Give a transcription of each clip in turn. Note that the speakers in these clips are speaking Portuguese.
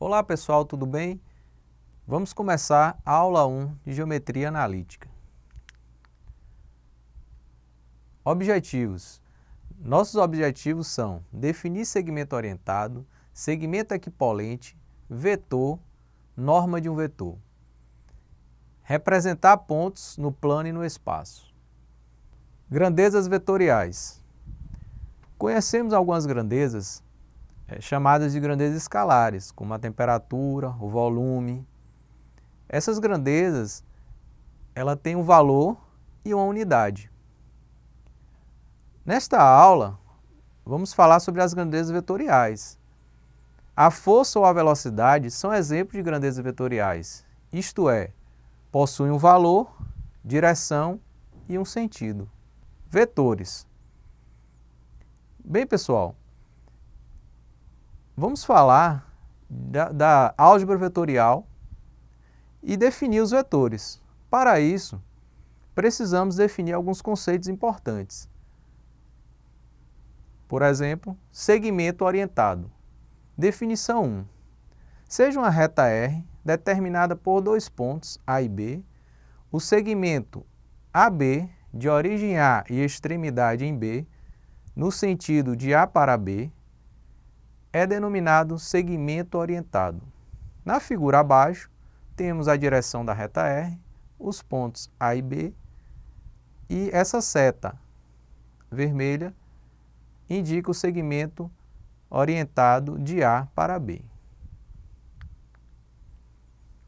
Olá pessoal, tudo bem? Vamos começar a aula 1 de Geometria Analítica. Objetivos. Nossos objetivos são definir segmento orientado, segmento equipolente, vetor, norma de um vetor. Representar pontos no plano e no espaço. Grandezas vetoriais. Conhecemos algumas grandezas chamadas de grandezas escalares, como a temperatura, o volume. Essas grandezas, ela tem um valor e uma unidade. Nesta aula, vamos falar sobre as grandezas vetoriais. A força ou a velocidade são exemplos de grandezas vetoriais, isto é, possuem um valor, direção e um sentido. Vetores. Bem, pessoal, vamos falar da álgebra vetorial e definir os vetores. Para isso, precisamos definir alguns conceitos importantes. Por exemplo, segmento orientado. Definição 1. Seja uma reta R determinada por dois pontos A e B, o segmento AB, de origem A e extremidade em B, no sentido de A para B, é denominado segmento orientado. Na figura abaixo, temos a direção da reta R, os pontos A e B, e essa seta vermelha indica o segmento orientado de A para B.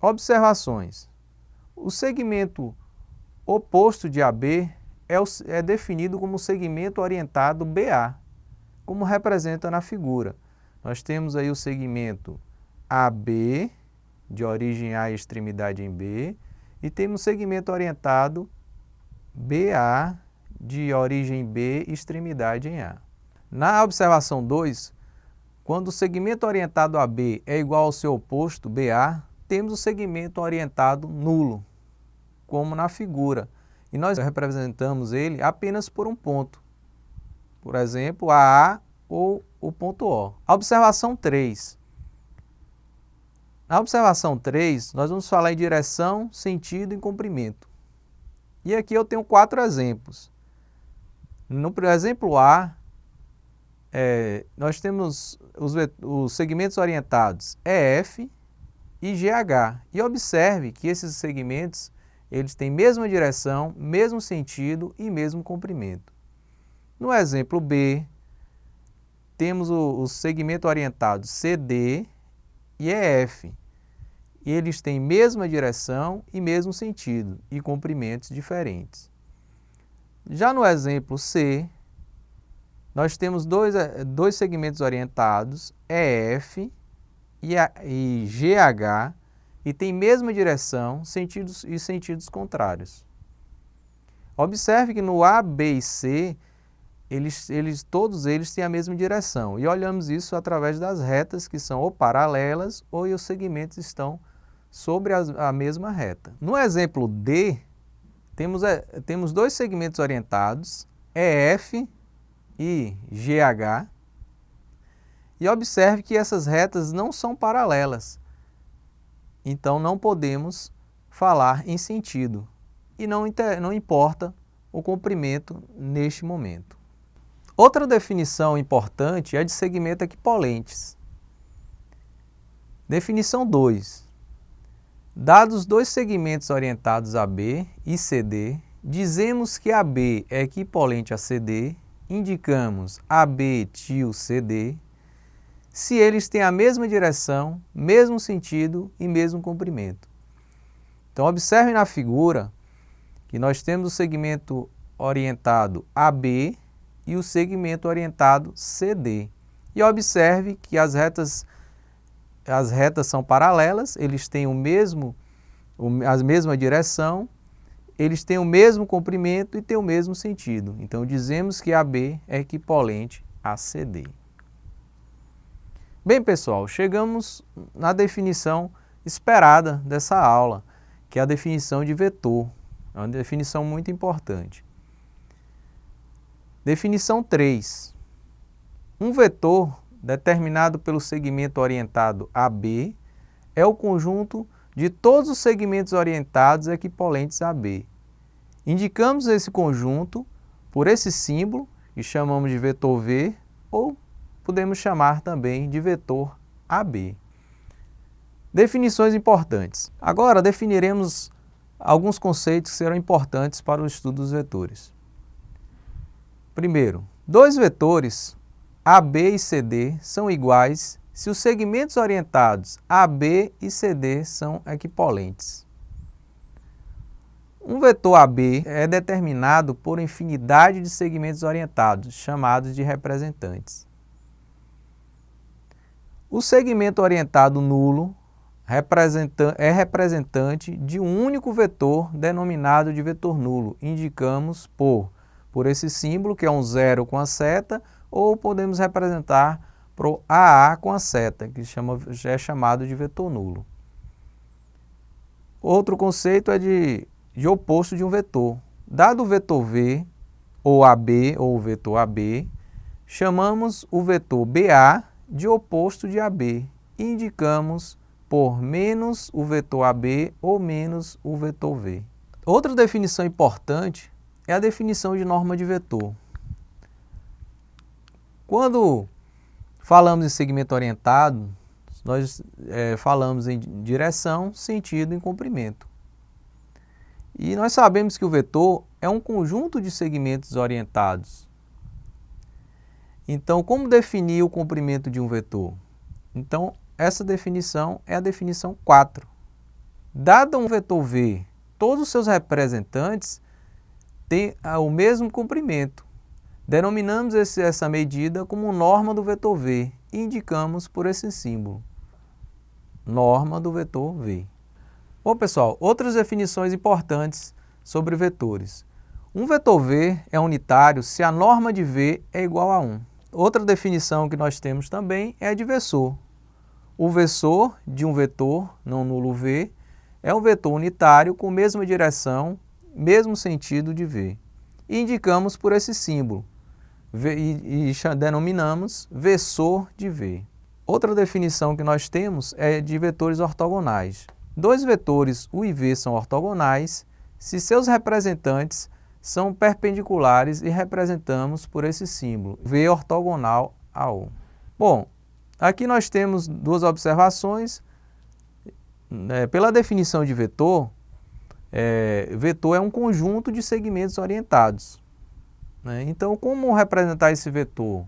Observações. O segmento oposto de AB é definido como segmento orientado BA, como representa na figura. Nós temos aí o segmento AB, de origem A e extremidade em B, e temos o segmento orientado BA, de origem B e extremidade em A. Na observação 2, quando o segmento orientado AB é igual ao seu oposto, BA, temos o segmento orientado nulo, como na figura, e nós representamos ele apenas por um ponto, por exemplo, a A ou o ponto O. A observação 3. Na observação 3, nós vamos falar em direção, sentido e comprimento. E aqui eu tenho 4 exemplos. No exemplo A, nós temos os segmentos orientados EF e GH. E observe que esses segmentos eles têm mesma direção, mesmo sentido e mesmo comprimento. No exemplo B, temos o segmento orientado CD e EF. E eles têm mesma direção e mesmo sentido e comprimentos diferentes. Já no exemplo C, nós temos dois segmentos orientados, EF e GH, e tem mesma direção sentidos e sentidos contrários. Observe que no A, B e C, todos eles têm a mesma direção. E olhamos isso através das retas que são ou paralelas ou os segmentos estão sobre a mesma reta. No exemplo D, temos dois segmentos orientados, EF e GH, e observe que essas retas não são paralelas, então não podemos falar em sentido, e não importa o comprimento neste momento. Outra definição importante é de segmento equipolentes. Definição 2. Dados dois segmentos orientados AB e CD, dizemos que AB é equipolente a CD, indicamos AB tio CD, se eles têm a mesma direção, mesmo sentido e mesmo comprimento. Então, observe na figura que nós temos o segmento orientado AB e o segmento orientado CD. E observe que as retas são paralelas, eles têm a mesma direção, eles têm o mesmo comprimento e têm o mesmo sentido. Então, dizemos que AB é equipolente a CD. Bem, pessoal, chegamos na definição esperada dessa aula, que é a definição de vetor. É uma definição muito importante. Definição 3. Um vetor determinado pelo segmento orientado AB é o conjunto de todos os segmentos orientados equipolentes a B. Indicamos esse conjunto por esse símbolo, que chamamos de vetor V, ou podemos chamar também de vetor AB. Definições importantes. Agora definiremos alguns conceitos que serão importantes para o estudo dos vetores. Primeiro, dois vetores, AB e CD, são iguais se os segmentos orientados AB e CD são equipolentes. Um vetor AB é determinado por infinidade de segmentos orientados, chamados de representantes. O segmento orientado nulo é representante de um único vetor denominado de vetor nulo. Indicamos por esse símbolo, que é um zero com a seta, ou podemos representar por AA com a seta, que já é chamado de vetor nulo. Outro conceito é de oposto de um vetor. Dado o vetor V, ou AB, ou o vetor AB, chamamos o vetor BA de oposto de AB e indicamos por menos o vetor AB ou menos o vetor V. Outra definição importante é a definição de norma de vetor. Quando falamos em segmento orientado, nós falamos em direção, sentido e comprimento. E nós sabemos que o vetor é um conjunto de segmentos orientados. Então, como definir o comprimento de um vetor? Então, essa definição é a definição 4. Dado um vetor V, todos os seus representantes têm o mesmo comprimento. Denominamos essa medida como norma do vetor V e indicamos por esse símbolo, norma do vetor V. Bom, pessoal, outras definições importantes sobre vetores. Um vetor V é unitário se a norma de V é igual a 1. Outra definição que nós temos também é a de versor. O versor de um vetor não nulo V é um vetor unitário com mesma direção, mesmo sentido de V. E indicamos por esse símbolo e denominamos versor de V. Outra definição que nós temos é de vetores ortogonais. Dois vetores U e V são ortogonais se seus representantes são perpendiculares e representamos por esse símbolo, V ortogonal a U. Bom, aqui nós temos duas observações. Pela definição de vetor, vetor é um conjunto de segmentos orientados. Então, como representar esse vetor?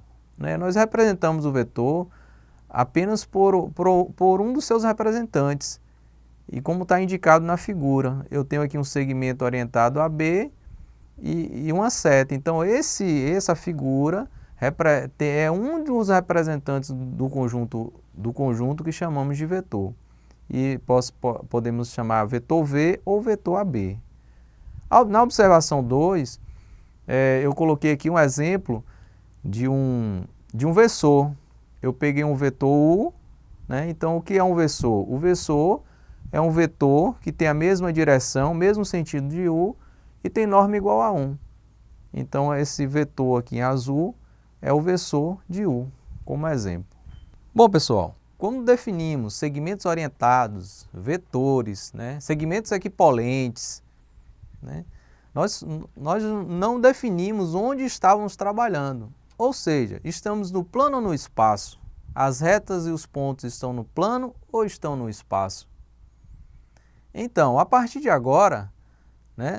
Nós representamos o vetor apenas por um dos seus representantes. E como está indicado na figura, eu tenho aqui um segmento orientado a B e uma seta. Então, essa figura é um dos representantes do conjunto que chamamos de vetor. E podemos chamar vetor V ou vetor AB. Na observação 2, eu coloquei aqui um exemplo de um versor. Eu peguei um vetor U, então o que é um versor? O versor é um vetor que tem a mesma direção, mesmo sentido de U e tem norma igual a 1. Então esse vetor aqui em azul é o versor de U, como exemplo. Bom, pessoal, quando definimos segmentos orientados, vetores, segmentos equipolentes, nós não definimos onde estávamos trabalhando. Ou seja, estamos no plano ou no espaço? As retas e os pontos estão no plano ou estão no espaço? Então, a partir de agora,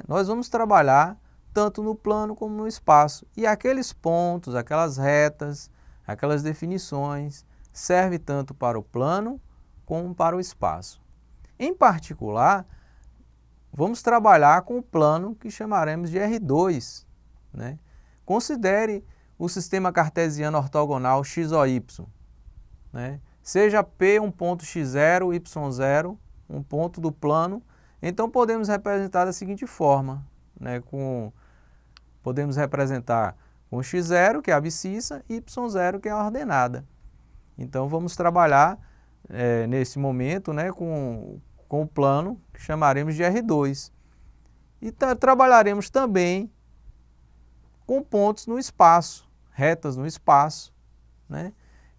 nós vamos trabalhar tanto no plano como no espaço. E aqueles pontos, aquelas retas, aquelas definições, servem tanto para o plano como para o espaço. Em particular, vamos trabalhar com o plano que chamaremos de R2. Considere o sistema cartesiano ortogonal x ou y. Seja P um ponto x0, y0, um ponto do plano, então podemos representar da seguinte forma. Podemos representar com x0, que é a abscissa, e y0, que é a ordenada. Então vamos trabalhar nesse momento com o plano que chamaremos de R2. E trabalharemos também com pontos no espaço, retas no espaço.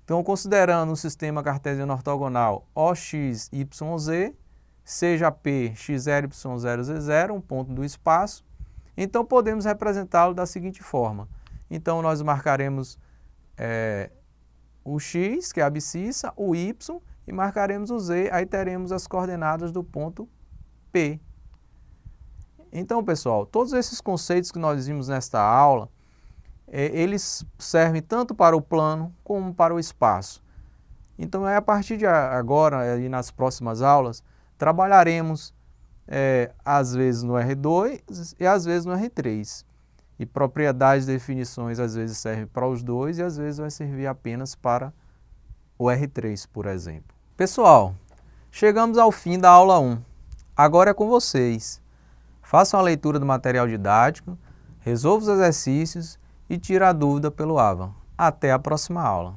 Então, considerando um sistema cartesiano ortogonal OX, Y, Z, seja P x0, y0, z0, um ponto do espaço, então podemos representá-lo da seguinte forma. Então, nós marcaremos o x, que é a abscissa, o y, e marcaremos o z, aí teremos as coordenadas do ponto P. Então, pessoal, todos esses conceitos que nós vimos nesta aula, eles servem tanto para o plano como para o espaço. Então, a partir de agora e nas próximas aulas, trabalharemos às vezes no R2 e às vezes no R3. E propriedades e definições às vezes servem para os dois e às vezes vai servir apenas para o R3, por exemplo. Pessoal, chegamos ao fim da aula 1. Agora é com vocês. Façam a leitura do material didático, resolvam os exercícios e tirem a dúvida pelo AVA. Até a próxima aula.